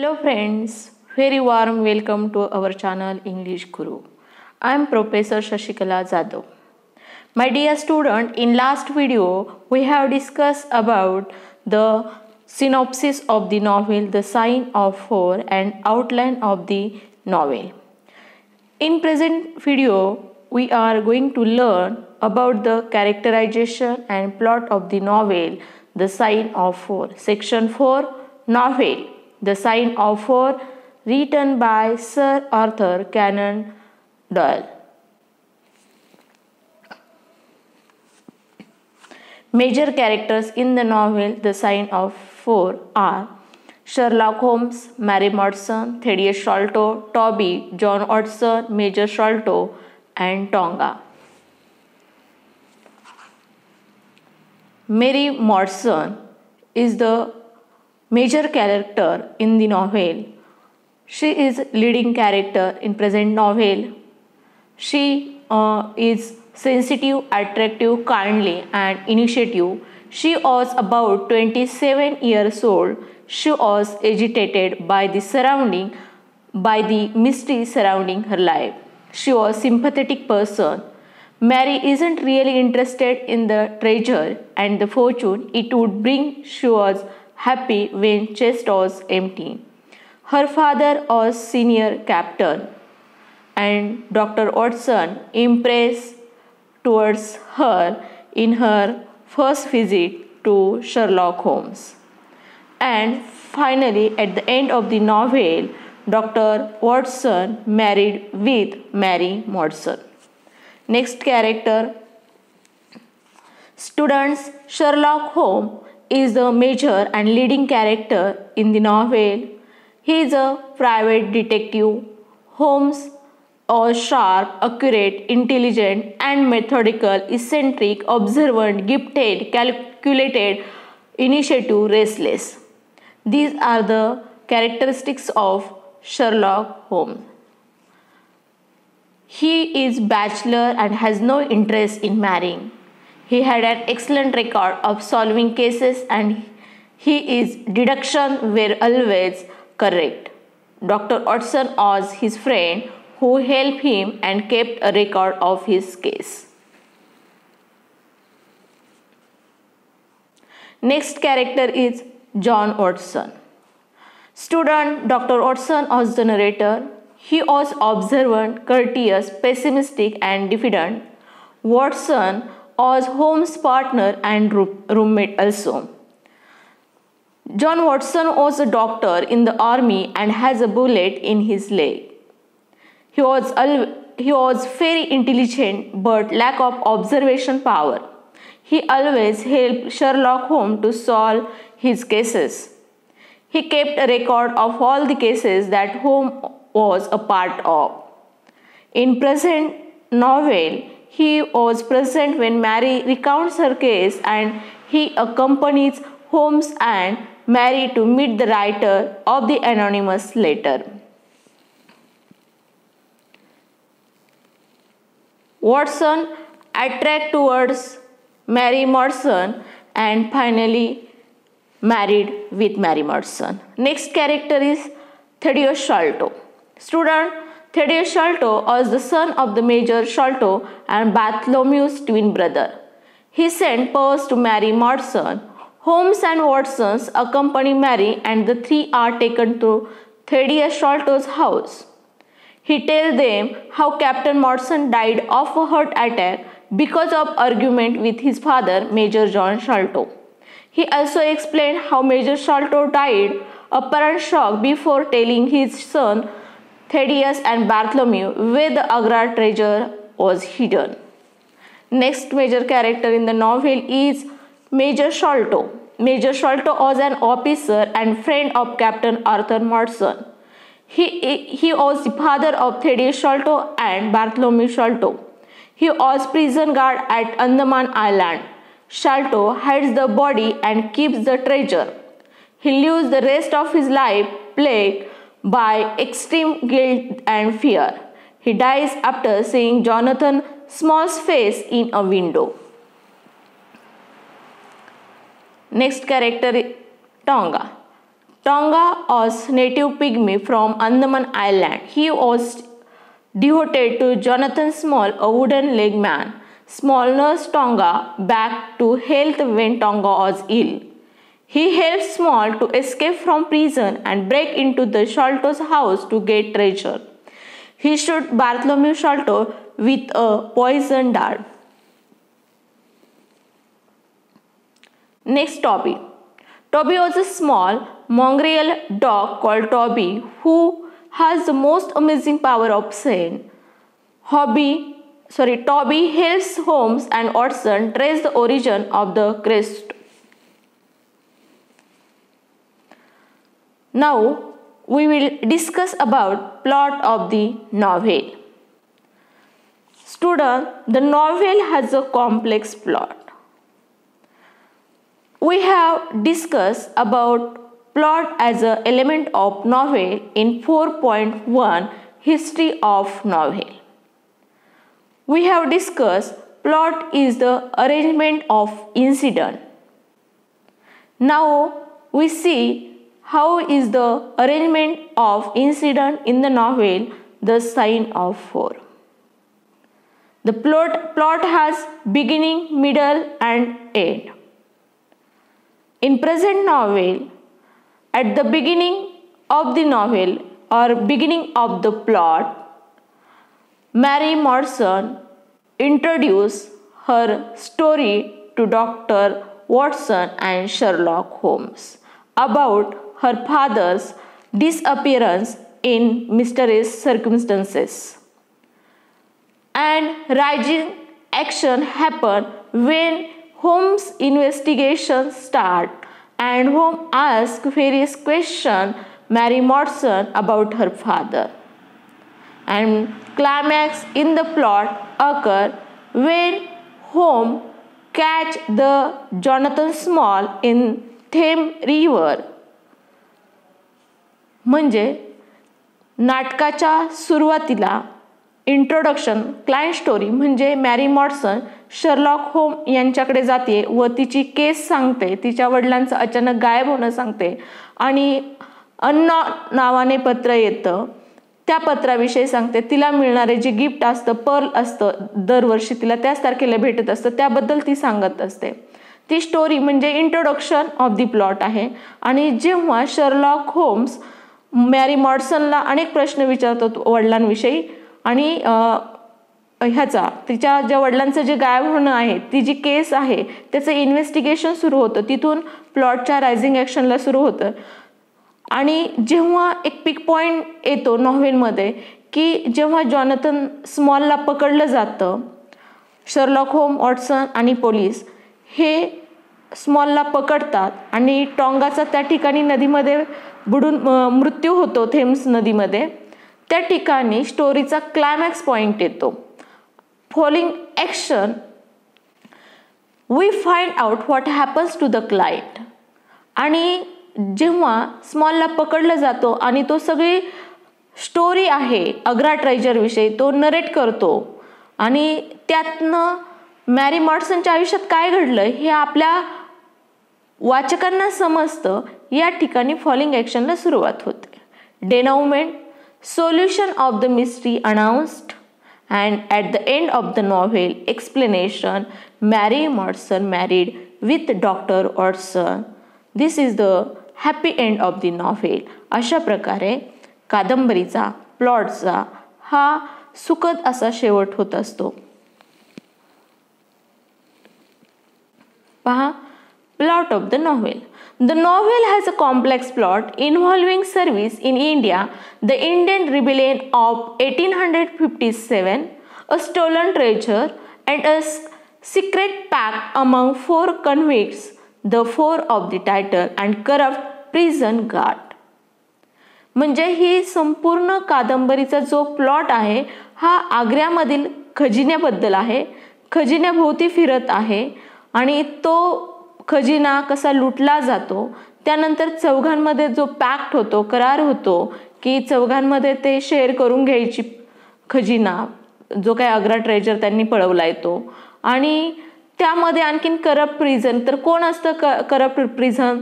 Hello friends, very warm welcome to our channel English Guru. I am Professor Shashikala Jadhav. My dear student, in last video we have discussed about the synopsis of the novel The Sign of Four and outline of the novel. In present video we are going to learn about the characterization and plot of the novel The Sign of Four. Section 4, Novel The Sign of Four, written by Sir Arthur Conan Doyle. Major characters in the novel The Sign of Four are Sherlock Holmes, Mary Watson, Thaddeus Sholto, Toby, John Watson, Major Sholto, and Tonga. Mary Watson is the major character in the novel. She is leading character in present novel. She is sensitive, attractive, kindly, and initiative. She was about 27 years old. She was agitated by the mystery surrounding her life. She was a sympathetic person. Mary isn't really interested in the treasure and the fortune it would bring. She was happy when chest was empty. Her father was senior captain, and Dr. Watson impressed towards her in her first visit to Sherlock Holmes. And finally, at the end of the novel, Dr. Watson married with Mary Watson. Next character. Students, Sherlock Holmes is the major and leading character in the novel. He is a private detective. Holmes was sharp, accurate, intelligent, and methodical, eccentric, observant, gifted, calculated, initiative, restless. These are the characteristics of Sherlock Holmes. He is bachelor and has no interest in marrying. He had an excellent record of solving cases and his deductions were always correct. Dr. Watson was his friend who helped him and kept a record of his case. Next character is John Watson. Student, Dr. Watson was the narrator. He was observant, courteous, pessimistic, and diffident. Watson was Holmes' partner and roommate also. John Watson was a doctor in the army and has a bullet in his leg. He was very intelligent but lack of observation power. He always helped Sherlock Holmes to solve his cases. He kept a record of all the cases that Holmes was a part of. In present novel, he was present when Mary recounts her case and he accompanies Holmes and Mary to meet the writer of the anonymous letter. Watson attracted towards Mary Watson and finally married with Mary Watson. Next character is Thaddeus Sholto. Student, Thaddeus Sholto was the son of the Major Sholto and Bartholomew's twin brother. He sent pearls to Mary Watson. Holmes and Watson accompany Mary and the three are taken to Thaddeus Sholto's house. He tells them how Captain Watson died of a heart attack because of argument with his father, Major John Sholto. He also explained how Major Sholto died apparent shock before telling his son Thaddeus and Bartholomew where the Agra treasure was hidden. Next major character in the novel is Major Sholto. Major Sholto was an officer and friend of Captain Arthur Watson. He was the father of Thaddeus Sholto and Bartholomew Sholto. He was prison guard at Andaman Island. Sholto hides the body and keeps the treasure. He lives the rest of his life plagued by extreme guilt and fear. He dies after seeing Jonathan Small's face in a window. Next character, Tonga. Tonga was native pygmy from Andaman Island. He was devoted to Jonathan Small, a wooden leg man. Small nursed Tonga back to health when Tonga was ill. He helped Small to escape from prison and break into the Sholto's house to get treasure. He shot Bartholomew Sholto with a poison dart. Next, Toby. Toby was a small mongrel dog called Toby who has the most amazing power of scent. Toby helps Holmes and Watson trace the origin of the crest. Now we will discuss about plot of the novel. Student, the novel has a complex plot. We have discussed about plot as an element of novel in 4.1 History of Novel. We have discussed plot is the arrangement of incident. Now we see how is the arrangement of incident in the novel The Sign of 4. The plot has beginning, middle and end. In present novel, at the beginning of the novel or beginning of the plot, Mary Morrison introduced her story to Dr. Watson and Sherlock Holmes about her father's disappearance in mysterious circumstances. And rising action happened when Holmes' investigation started and Holmes asked various questions Mary Morrison about her father. And climax in the plot occur when Holmes catch the Jonathan Small in Thames River. म्हणजे नाटकाच्या सुरुवातीला introduction client story म्हणजे merry Morrison Sherlock home यांच्याकडे जाते व तिची case सांगते, तिच्या वडिलांचं अचानक गायब होणं सांगते आणि अननोन नावाने पत्र येतं, त्या पत्राविषयी सांगते, तिला मिळणारे जे गिफ्ट असतं, पर्ल असतं, दरवर्षी तिला त्याच तारखेला भेटत असतं, त्याबद्दल ती सांगत असते. ती स्टोरी म्हणजे इंट्रोडक्शन ऑफ दी प्लॉट आहे. आणि जेव्हा शर्लॉक होम्स मॅरी मॉर्सनला अनेक प्रश्न विचारतो वडिलांविषयी आणि ह्याचा तिच्या ज्या वडिलांचं जे गायब होणं आहे, ती जी केस आहे त्याचं इन्व्हेस्टिगेशन सुरू होतं, तिथून प्लॉटच्या रायझिंग ॲक्शनला सुरू होतं. आणि जेव्हा एक पिक पॉईंट येतो नॉव्हेलमध्ये की जेव्हा जॉनथन स्मॉलला पकडलं जातं, शर्लॉक होम, वॉटसन आणि पोलीस हे स्मॉलला पकडतात आणि टॉंगाचा त्या ठिकाणी नदीमध्ये बुडून मृत्यू होतो थेम्स नदीमध्ये. त्या ठिकाणी स्टोरीचा क्लायमॅक्स पॉइंट येतो. Following action we find out what happens to the client. आणि जेव्हा स्मॉलला पकडलं जातो आणि तो सगळी स्टोरी आहे अग्रा ट्रेजर विषयी तो नरेट करतो आणि त्यातनं मॅरी मॉर्सनच्या आयुष्यात काय घडलं हे आपल्या वाचकांना समजतं. या ठिकाणी फॉलोइंग ॲक्शनला सुरुवात होते. डेनाउमेंट, solution of the mystery announced, and at the end of the novel explanation, Mary Morrison married with Dr. Watson. This is the happy end of the novel. अशा प्रकारे कादंबरीचा प्लॉटचा हा सुखद असा शेवट होत असतो. पहा plot of the novel. The novel has a complex plot involving service in India, the Indian Rebellion of 1857, a stolen treasure, and a secret pact among 4 convicts, the 4 of the title, and corrupt prison guard. म्हणजे ही संपूर्ण कादंबरीचा जो plot आहे हा आग्र्यामधील खजिन्याबद्दल आहे. खजिन्याभोवती फिरत आहे आणि तो खजिना कसा लुटला जातो, त्यानंतर चौघांमध्ये जो पॅक्ट होतो, करार होतो की चौघांमध्ये ते शेअर करून घ्यायची खजिना, जो काय अग्रा ट्रेजर त्यांनी पळवला येतो. आणि त्यामध्ये आणखीन करप्ट प्रिझन. तर कोण असतं करप्ट प्रिझन?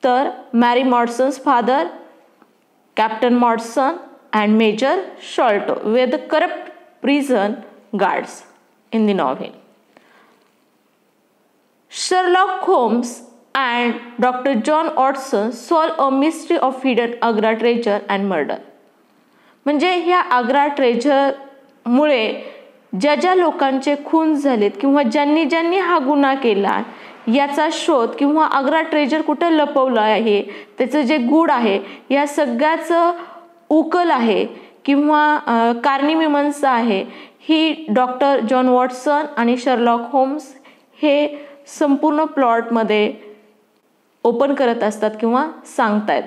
तर Mary Morstan's father captain Morstan and Major Sholto were the corrupt prison guards in the novel. Sherlock Holmes and Dr. John Watson solve a mystery of hidden Agra treasure and murder. म्हणजे ह्या आग्रा ट्रेझरमुळे ज्या ज्या लोकांचे खून झालेत किंवा ज्यांनी ज्यांनी हा गुन्हा केला याचा शोध किंवा आग्रा ट्रेझर कुठे लपवलं आहे त्याचं जे गूढ आहे या सगळ्याचं उकल आहे किंवा कारणीमीमांसा आहे ही डॉक्टर जॉन वॉटसन आणि शर्लॉक होम्स हे संपूर्ण प्लॉटमध्ये ओपन करत असतात किंवा सांगतायत.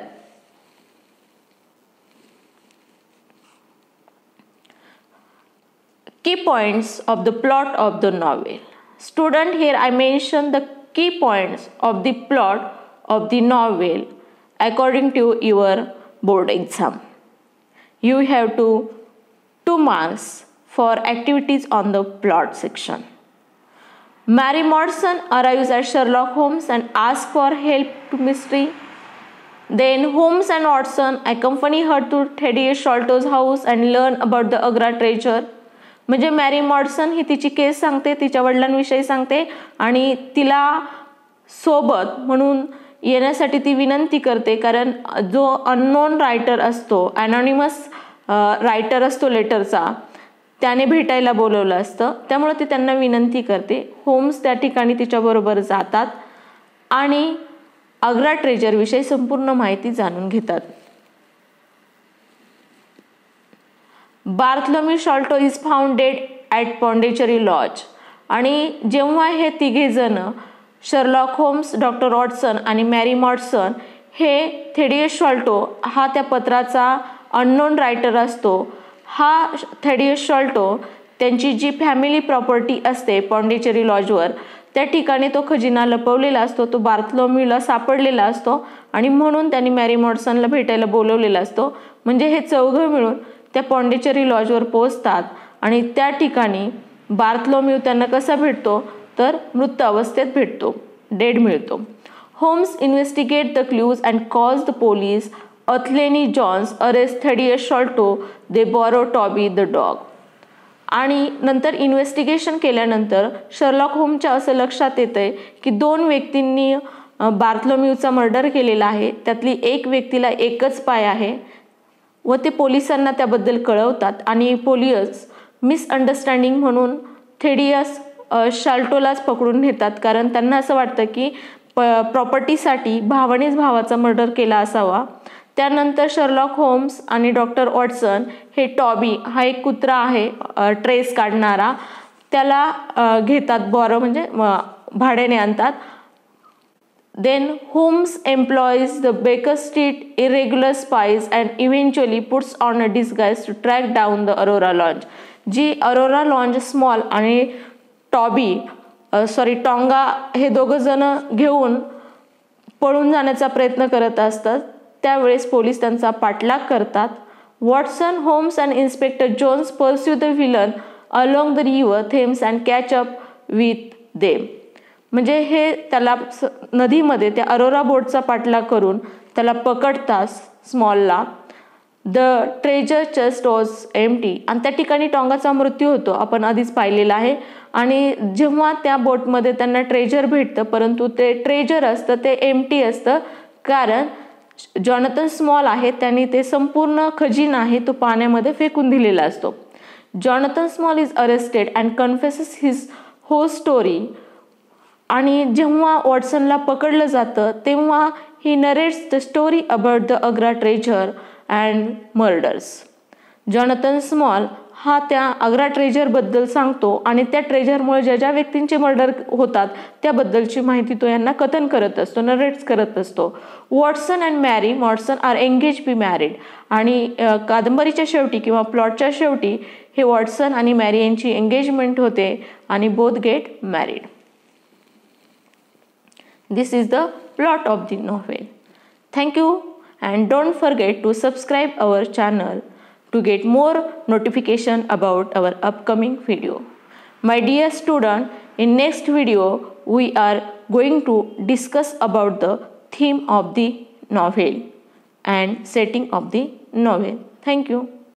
Key points of the plot of the novel. Student, here I mention the key points of the plot of the novel according to your board exam. You have 2 marks for activities on the plot section. Mary Mordson arrives at Sherlock Holmes and asks for help to mystery. Then Holmes and Watson accompany her to Thaddeus Sholto's house and learn about the Agra treasure. म्हणजे merry मॉडसन ही तिची case सांगते, तिच्या वडिलांविषयी सांगते आणि तिला सोबत म्हणून येण्यासाठी ती विनंती करते, कारण जो अननोन रायटर असतो, अनॉनिमस रायटर असतो लेटरचा, त्याने भेटायला बोलवलं असतं, त्यामुळे ती त्यांना विनंती करते. होम्स त्या ठिकाणी तिच्याबरोबर जातात आणि आग्रा ट्रेजरविषयी संपूर्ण माहिती जाणून घेतात. Bartholomew Sholto is found dead at Pondicherry lodge. आणि जेव्हा हे तिघे जण शर्लॉक होम्स, डॉक्टर वॉटसन आणि मॅरी मॉडसन हे थेडियस शॉल्टो हा त्या पत्राचा अननोन रायटर असतो, हा थेडियस शॉल्टो त्यांची जी फॅमिली प्रॉपर्टी असते पॉंडिचेरी लॉजवर त्या ठिकाणी तो खजिना लपवलेला असतो, तो बार्थलोम्यूला सापडलेला असतो आणि म्हणून त्यांनी मॅरी मॉडसनला भेटायला बोलवलेला असतो. म्हणजे हे चौघं मिळून त्या पॉंडिचेरी लॉजवर पोहोचतात आणि त्या ठिकाणी बार्थलोम्यू त्यांना कसा भेटतो तर मृत अवस्थेत भेटतो, डेड मिळतो. Holmes investigate the clues and cause the police Athelney Jones arrest Thaddeus Sholto, they borrow Toby the dog. आणि नंतर इन्व्हेस्टिगेशन केल्यानंतर शर्लॉक होमच्या असं लक्षात येतंय की 2 व्यक्तींनी बार्थलोम्यूचा मर्डर केलेला आहे, त्यातली एक व्यक्तीला एकच पाय आहे व ते पोलिसांना त्याबद्दल कळवतात आणि पोलीस मिसअंडरस्टँडिंग म्हणून थेडियस शॉल्टोलाच पकडून नेतात, कारण त्यांना असं वाटतं की प्रॉपर्टीसाठी भावानेच भावाचा मर्डर केला असावा. त्यानंतर शर्लॉक होम्स आणि डॉक्टर वॉटसन हे टॉबी हा एक कुत्रा आहे ट्रेस काढणारा, त्याला घेतात, बॉरो म्हणजे भाड्याने आणतात. Then Holmes employs the Baker Street irregular spies and eventually puts on a disguise to track down the Aurora Lounge. जी अरोरा लॉन्ज स्मॉल आणि टॉंगा हे दोघं जण घेऊन पळून जाण्याचा प्रयत्न करत असतात. त्यावेळेस पोलीस त्यांचा पाठलाग करतात. Watson, Holmes and inspector Jones pursue the villain along the river Thames and catch up with them. म्हणजे हे त्याला नदीमध्ये त्या अरोरा बोटचा पाठलाग करून त्याला पकडतात स्मॉलला. The treasure chest was empty आणि त्या ठिकाणी टॉंगाचा मृत्यू होतो, आपण आधीच पाहिलेला आहे. आणि जेव्हा त्या बोटमध्ये त्यांना ट्रेजर भेटतं, परंतु ते ट्रेजर असतं ते एम्प्टी असतं, कारण जॉनथन स्मॉल आहे त्यांनी ते संपूर्ण खजिना आहे तो पाण्यामध्ये फेकून दिलेला असतो. Jonathan Small is arrested and confesses his whole story. आणि जेव्हा वॉटसनला पकडलं जातं तेव्हा he narrates the story about the Agra treasure and murders. Jonathan Small हा त्या आग्रा ट्रेजरबद्दल सांगतो आणि त्या ट्रेजरमुळे ज्या ज्या व्यक्तींचे मर्डर होतात त्याबद्दलची माहिती तो यांना कथन करत असतो, नरेट्स करत असतो. Watson and Mary Morstan are engage be married. आणि कादंबरीच्या शेवटी किंवा प्लॉटच्या शेवटी हे वॉटसन आणि मॅरी यांची एंगेजमेंट होते आणि both get married. This is the plot of the novel. Thank you and don't forget to subscribe our channel to get more notification about our upcoming video. My dear student, in next video we are going to discuss about the theme of the novel and setting of the novel. Thank you.